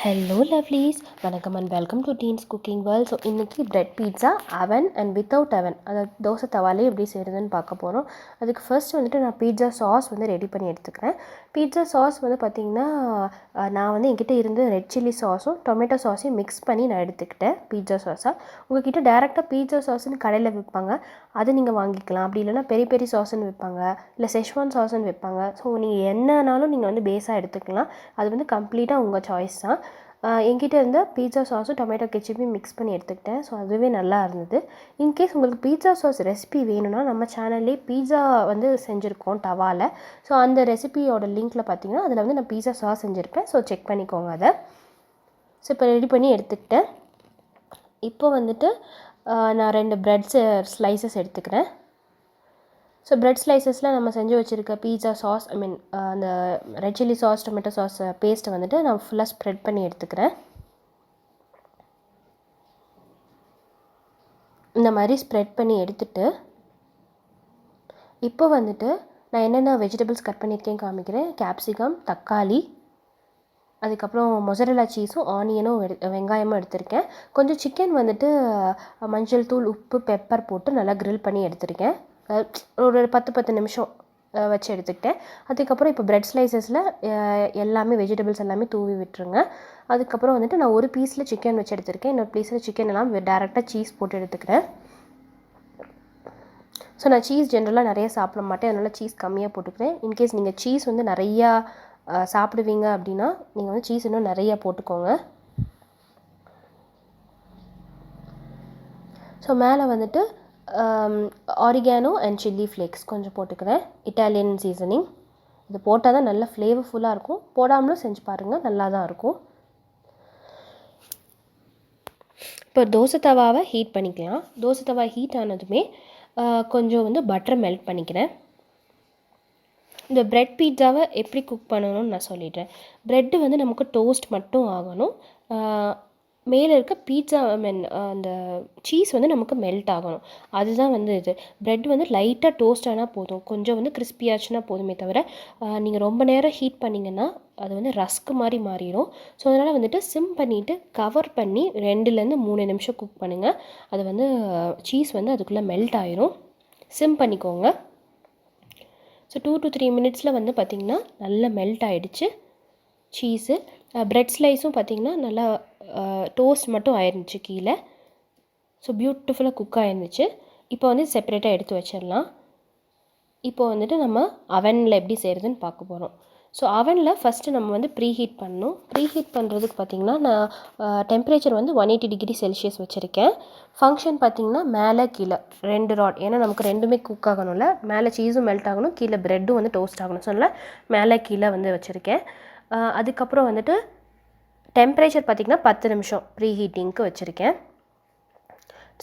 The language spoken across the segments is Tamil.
Hello lovelies, வணக்கம் and welcome to Teens Cooking World. So இன்றைக்கி bread pizza oven and without oven அதாவது தோசை தவாலே எப்படி செய்கிறதுன்னு பார்க்க போகிறோம். அதுக்கு ஃபர்ஸ்ட் வந்துட்டு நான் பீட்சா சாஸ் வந்து ரெடி பண்ணி எடுத்துக்கிறேன். பீட்சா சாஸ் வந்து பார்த்திங்கன்னா நான் வந்து என்கிட்ட இருந்து ரெட் சில்லி சாஸும் டொமேட்டோ சாஸையும் மிக்ஸ் பண்ணி நான் எடுத்துக்கிட்டேன் பீட்சா சாஸாக. உங்கள்கிட்ட டேரெக்டாக பீட்சா சாஸ்ன்னு கடையில் விற்பாங்க, அது நீங்கள் வாங்கிக்கலாம். அப்படி இல்லைனா பெரிய பெரிய சாஸ்ன்னு விற்பாங்க, இல்லை செஷ்வான் சாஸ்ன்னு விற்பாங்க. ஸோ நீங்கள் என்னன்னாலும் நீங்கள் வந்து பேஸாக எடுத்துக்கலாம். அது வந்து கம்ப்ளீட்டாக உங்கள் சாய்ஸ் தான். என்கிட்ட இருந்த பீட்சா சாஸும் டொமேட்டோ கெச்சப்பையும் மிக்ஸ் பண்ணி எடுத்துக்கிட்டேன். ஸோ அதுவே நல்லா இருந்தது. இன்கேஸ் உங்களுக்கு பீட்சா சாஸ் ரெசிபி வேணும்னா நம்ம சேனல்லே பீட்சா வந்து செஞ்சுருக்கோம் டவாவில். ஸோ அந்த ரெசிபியோட லிங்க்கில் பார்த்தீங்கன்னா அதில் வந்து நான் பீட்சா சாஸ் செஞ்சுருப்பேன். ஸோ செக் பண்ணிக்கோங்க அதை. ஸோ இப்போ ரெடி பண்ணி எடுத்துக்கிட்டேன். இப்போ வந்துட்டு நான் 2 பிரெட் ஸ்லைசஸ் எடுத்துக்கிறேன். ஸோ பிரெட் ஸ்லைசஸில் நம்ம செஞ்சு வச்சுருக்க பீட்சா சாஸ் அந்த red chilli sauce tomato sauce பேஸ்ட்டை வந்துட்டு நான் ஃபுல்லாக ஸ்ப்ரெட் பண்ணி எடுத்துக்கிறேன். இந்த மாதிரி ஸ்ப்ரெட் பண்ணி எடுத்துகிட்டு இப்போ வந்துட்டு நான் என்னென்ன வெஜிடபிள்ஸ் கட் பண்ணியிருக்கேன் காமிக்கிறேன். கேப்சிகம், தக்காளி, அதுக்கப்புறம் மொசரெல்லா சீஸும் ஆனியனும் வெங்காயமும் எடுத்திருக்கேன். கொஞ்சம் சிக்கன் வந்துட்டு மஞ்சள் தூள், உப்பு, பெப்பர் போட்டு நல்லா க்ரில் பண்ணி எடுத்திருக்கேன். ஒரு 10 நிமிஷம் வச்சு எடுத்துக்கிட்டேன். அதுக்கப்புறம் இப்போ பிரெட் ஸ்லைசஸில் எல்லாமே வெஜிடபிள்ஸ் எல்லாமே தூவி விட்டுருங்க. அதுக்கப்புறம் வந்துட்டு நான் ஒரு பீஸில் சிக்கன் வச்சு எடுத்துருக்கேன். இன்னொரு பீஸில் சிக்கன் எல்லாம் டேரெக்டாக சீஸ் போட்டு எடுத்துக்கிறேன். ஸோ நான் சீஸ் ஜென்ரலாக நிறைய சாப்பிட மாட்டேன், அதனால் சீஸ் கம்மியாக போட்டுக்கிறேன். இன்கேஸ் நீங்கள் சீஸ் வந்து நிறையா சாப்பிடுவீங்க அப்படின்னா நீங்கள் வந்து சீஸ் இன்னும் நிறையா போட்டுக்கோங்க. ஸோ மேலே வந்துட்டு ஆரிகானோ அண்ட் சில்லி ஃப்ளேக்ஸ் கொஞ்சம் போட்டுக்கிறேன். இட்டாலியன் சீசனிங் இது போட்டால் தான் நல்லா ஃப்ளேவர்ஃபுல்லாக இருக்கும். போடாமலும் செஞ்சு பாருங்கள், நல்லா தான் இருக்கும். இப்போ தோசை தவாவை ஹீட் பண்ணிக்கலாம். தோசை தவா ஹீட் ஆனதுமே கொஞ்சம் வந்து பட்டர் மெல்ட் பண்ணிக்கிறேன். இந்த பிரெட் பீட்சாவை எப்படி குக் பண்ணணும்னு நான் சொல்லிடுறேன். ப்ரெட்டு வந்து நமக்கு டோஸ்ட் மட்டும் ஆகணும். மேலே இருக்க பீட்சா அந்த சீஸ் வந்து நமக்கு மெல்ட் ஆகணும். அதுதான் வந்து இது. ப்ரெட் வந்து லைட்டாக டோஸ்ட் ஆனால் போதும், கொஞ்சம் வந்து கிறிஸ்பியாச்சுன்னா போதுமே தவிர நீங்கள் ரொம்ப நேரம் ஹீட் பண்ணிங்கன்னா அது வந்து ரஸ்க்கு மாதிரி மாறிடும். ஸோ அதனால் வந்துட்டு சிம் பண்ணிவிட்டு கவர் பண்ணி 2-3 நிமிஷம் குக் பண்ணுங்கள். அது வந்து சீஸ் வந்து அதுக்குள்ளே மெல்ட் ஆயிரும். சிம் பண்ணிக்கோங்க. ஸோ 2 to 3 மினிட்ஸில் வந்து பார்த்திங்கன்னா நல்லா மெல்ட் ஆகிடுச்சு சீஸு. பிரெட் ஸ்லைஸும் பார்த்திங்கன்னா நல்லா டோஸ்ட் மட்டும் ஆயிருந்துச்சு கீழே. ஸோ பியூட்டிஃபுல்லாக குக் ஆயிருந்துச்சு. இப்போ வந்து செப்பரேட்டாக எடுத்து வச்சிடலாம். இப்போ வந்துட்டு நம்ம அவனில் எப்படி செய்கிறதுன்னு பார்க்க போகிறோம். ஸோ அவனில் ஃபஸ்ட்டு நம்ம வந்து ப்ரீஹீட் பண்ணணும். ப்ரீஹீட் பண்ணுறதுக்கு பார்த்திங்கன்னா நான் டெம்பரேச்சர் வந்து 180 டிகிரி செல்சியஸ் வச்சுருக்கேன். ஃபங்க்ஷன் பார்த்திங்கன்னா மேலே கீழே 2 ராட், ஏன்னா நமக்கு ரெண்டுமே குக் ஆகணும்ல. மேலே சீஸும் மெல்ட் ஆகணும், கீழே ப்ரெட்டும் வந்து டோஸ்ட் ஆகணும். ஸோ அதனால் மேலே கீழே வந்து வச்சுருக்கேன். அதுக்கப்புறம் வந்துட்டு டெம்பரேச்சர் பார்த்திங்கன்னா 10 நிமிஷம் ப்ரீ ஹீட்டிங்க்கு வச்சுருக்கேன்.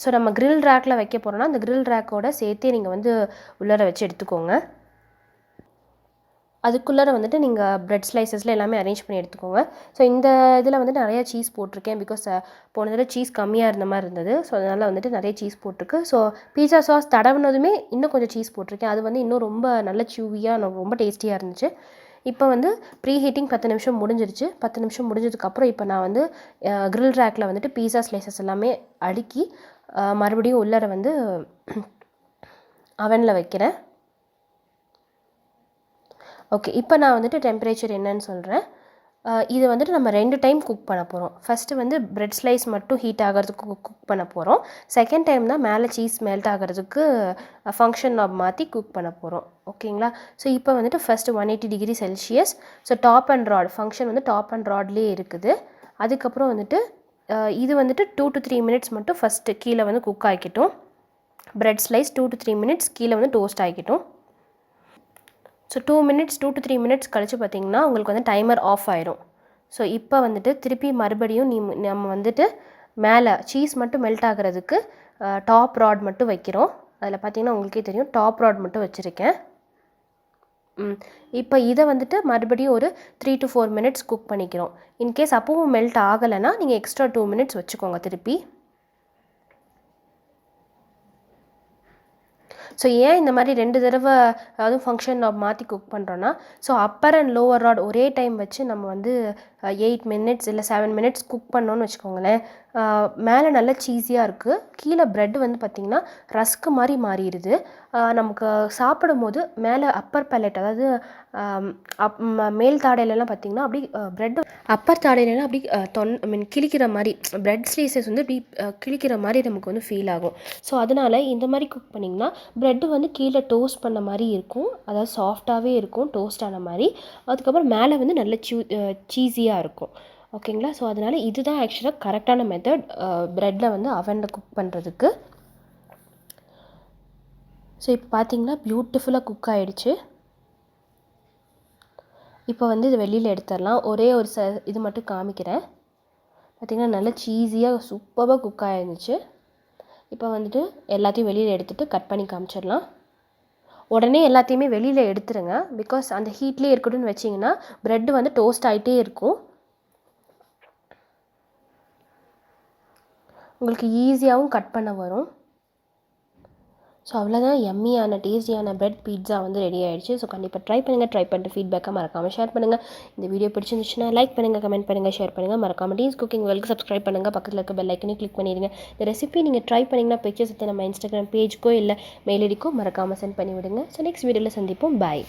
ஸோ நம்ம க்ரில் ரேக்கில் வைக்க போகிறோன்னா அந்த க்ரில் ரேக்கோடு சேர்த்தே நீங்கள் வந்து உள்ளார வச்சு எடுத்துக்கோங்க. அதுக்குள்ளார வந்துட்டு நீங்கள் பிரெட் ஸ்லைசஸில் எல்லாமே அரேஞ்ச் பண்ணி எடுத்துக்கோங்க. ஸோ இந்த இதில் வந்துட்டு நிறையா சீஸ் போட்டிருக்கேன். பிகாஸ் போன தடவை சீஸ் கம்மியாக இருந்த மாதிரி இருந்தது. ஸோ அதனால் வந்துட்டு நிறைய சீஸ் போட்டிருக்கு. ஸோ பீட்சா சாஸ் தடவுனதுமே இன்னும் கொஞ்சம் சீஸ் போட்டிருக்கேன். அது வந்து இன்னும் ரொம்ப நல்ல சியூவியாக ரொம்ப டேஸ்டியாக இருந்துச்சு. இப்போ வந்து ப்ரீ ஹீட்டிங் 10 நிமிஷம் முடிஞ்சிருச்சு. 10 நிமிஷம் முடிஞ்சதுக்கப்புறம் இப்போ நான் வந்து க்ரில் ரேக்கில் வந்துட்டு பீஸா ஸ்லைசஸ் எல்லாமே அடுக்கி மறுபடியும் உள்ளார வந்து அவனில் வைக்கிறேன். ஓகே, இப்போ நான் வந்துட்டு டெம்பரேச்சர் என்னன்னு சொல்கிறேன். இது வந்துட்டு நம்ம 2 டைம் குக் பண்ண போகிறோம். ஃபஸ்ட்டு வந்து பிரெட் ஸ்லைஸ் மட்டும் ஹீட் ஆகிறதுக்கு குக் பண்ண போகிறோம். செகண்ட் டைம் தான் மேலே சீஸ் மெல்ட் ஆகிறதுக்கு ஃபங்க்ஷன் நாப் மாற்றி குக் பண்ண போகிறோம். ஓகேங்களா? ஸோ இப்போ வந்துட்டு first 180 degree Celsius. So top and rod function வந்து டாப் அண்ட் ராட்லேயே இருக்குது. அதுக்கப்புறம் வந்துட்டு இது வந்துட்டு 2 to 3 மினிட்ஸ் மட்டும் ஃபஸ்ட்டு கீழே வந்து குக் ஆகிக்கிட்டோம். பிரெட் ஸ்லைஸ் 2 to 3 மினிட்ஸ் கீழே வந்து டோஸ்ட் ஆகிக்கிட்டோம். ஸோ 2 to 3 மினிட்ஸ் கழித்து பார்த்திங்கன்னா உங்களுக்கு வந்து டைமர் ஆஃப் ஆயிரும். ஸோ இப்போ வந்துட்டு திருப்பி மறுபடியும் நம்ம வந்துட்டு மேலே சீஸ் மட்டும் மெல்ட் ஆகிறதுக்கு டாப் ராட் மட்டும் வைக்கிறோம். அதில் பார்த்திங்கன்னா உங்களுக்கே தெரியும், டாப் ராட் மட்டும் வச்சுருக்கேன். இப்போ இதை வந்துட்டு மறுபடியும் ஒரு 3 to 4 மினிட்ஸ் குக் பண்ணிக்கிறோம். இன்கேஸ் அப்பவும் மெல்ட் ஆகலைன்னா நீங்கள் எக்ஸ்ட்ரா 2 மினிட்ஸ் வச்சுக்கோங்க திருப்பி. ஸோ ஏன் இந்த மாதிரி 2 தடவை அதாவது ஃபங்க்ஷன் மாற்றி குக் பண்ணுறோன்னா, so upper and lower rod ஒரே டைம் வச்சு நம்ம வந்து 8 மினிட்ஸ் இல்லை 7 மினிட்ஸ் குக் பண்ணோன்னு வச்சுக்கோங்களேன். மேலே நல்லா சீஸியாக இருக்குது, கீழே ப்ரெட் வந்து பார்த்திங்கன்னா ரஸ்க்கு மாதிரி மாறிடுது. நமக்கு சாப்பிடும் போது மேலே அப்பர் பேலட் அதாவது மேல் தாடையிலலாம் பார்த்திங்கன்னா அப்படி ப்ரெட் அப்பர் தாடையிலலாம் அப்படி கிழிக்கிற மாதிரி ப்ரெட் ஸ்லைசஸ் வந்து அப்படி கிழிக்கிற மாதிரி நமக்கு வந்து ஃபீல் ஆகும். ஸோ அதனால் இந்த மாதிரி குக் பண்ணிங்கன்னா ப்ரெட்டு வந்து கீழே டோஸ்ட் பண்ண மாதிரி இருக்கும், அதாவது சாஃப்டாகவே இருக்கும் டோஸ்ட் ஆன மாதிரி. அதுக்கப்புறம் மேலே வந்து நல்ல சீஸியாக இருக்கும். ஓகேங்களா? ஸோ அதனால் இதுதான் ஆக்சுவலாக கரெக்டான மெத்தட் ப்ரெட்டில் வந்து அவனில் குக் பண்ணுறதுக்கு. ஸோ இப்போ பார்த்திங்கன்னா பியூட்டிஃபுல்லாக குக் ஆகிடுச்சு. இப்போ வந்து இது வெளியில் எடுத்துடலாம். ஒரே ஒரு இது மட்டும் காமிக்கிறேன். பார்த்திங்கன்னா நல்லா சீஸியாக சூப்பராக குக் ஆகிருந்துச்சு. இப்போ வந்துட்டு எல்லாத்தையும் வெளியில் எடுத்துகிட்டு கட் பண்ணி காமிச்சிடலாம். உடனே எல்லாத்தையுமே வெளியில் எடுத்துருங்க, பிகாஸ் அந்த ஹீட்லேயே இருக்கட்டும்னு வச்சிங்கன்னா ப்ரெட்டு வந்து டோஸ்ட் ஆகிட்டே இருக்கும். உங்களுக்கு ஈஸியாகவும் கட் பண்ண வரும். ஸோ அவ்வளோதான், யம்மியான டேஸ்டியான பிரெட் பீட்ஸா வந்து ரெடி ஆகிடுச்சு. ஸோ கண்டிப்பாக ட்ரை பண்ணுங்கள். ட்ரை பண்ணிட்டு ஃபீட்பேக்காக மறக்காமல் ஷேர் பண்ணுங்கள். இந்த வீடியோ பிடிச்சிருந்துச்சுன்னா லைக் பண்ணுங்கள், கமெண்ட் பண்ணுங்கள், ஷேர் பண்ணுங்கள். மறக்காமல் டீன்ஸ் குக்கிங் வேர்ல்டுக்கு சப்ஸ்கிரைப் பண்ணுங்கள். பக்கத்தில் இருக்க பெல் ஐக்கனையும் கிளிக் பண்ணிடுங்க. இந்த ரெசிபி நீங்கள் ட்ரை பண்ணிங்கன்னா பிக்சர்ஸ் எடுத்து நம்ம இன்ஸ்டாகிராம் பேஜ்க்கோ இல்லை மெயில் ஐடிக்கோ மறக்காமல் சென்ட் பண்ணிவிடுங்க. ஸோ நெக்ஸ்ட் வீடியோவில் சந்திப்போம். பாய்.